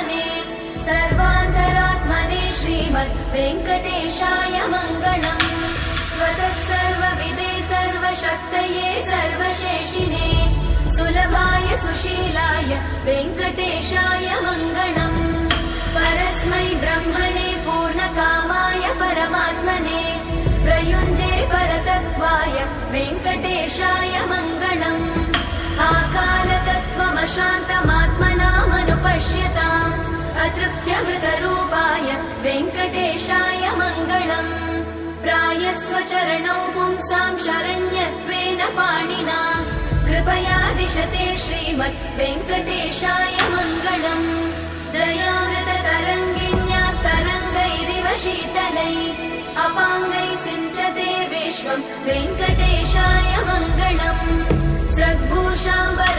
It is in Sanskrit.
परमात्मने सर्वान्तरात्मने श्रीमद् वेङ्कटेशाय मङ्गलम्। स्वतः सर्वविदे सर्वशक्तये सर्वशेषिने सुलभाय सुशीलाय वेङ्कटेशाय मङ्गलम्। परस्मै ब्रह्मणे पूर्णकामाय परमात्मने प्रयुञ्जे परतत्त्वाय वेङ्कटेशाय मङ्गलम्। आकालतत्त्वमशान्तमात्मनामनुपश्यताम् अतृप्त्यमृतरूपाय वेङ्कटेशाय मङ्गलम्। प्रायस्वचरणौ पुंसां शरण्यत्वेन पाणिना कृपया दिशते श्रीमद् वेङ्कटेशाय मङ्गलम्। दयामृततरङ्गिण्यास्तरङ्गैरिव शीतलै अपाङ्गै सिञ्चते विश्वं वेङ्कटेशाय मङ्गलम्। स्रग्भूषाम्बर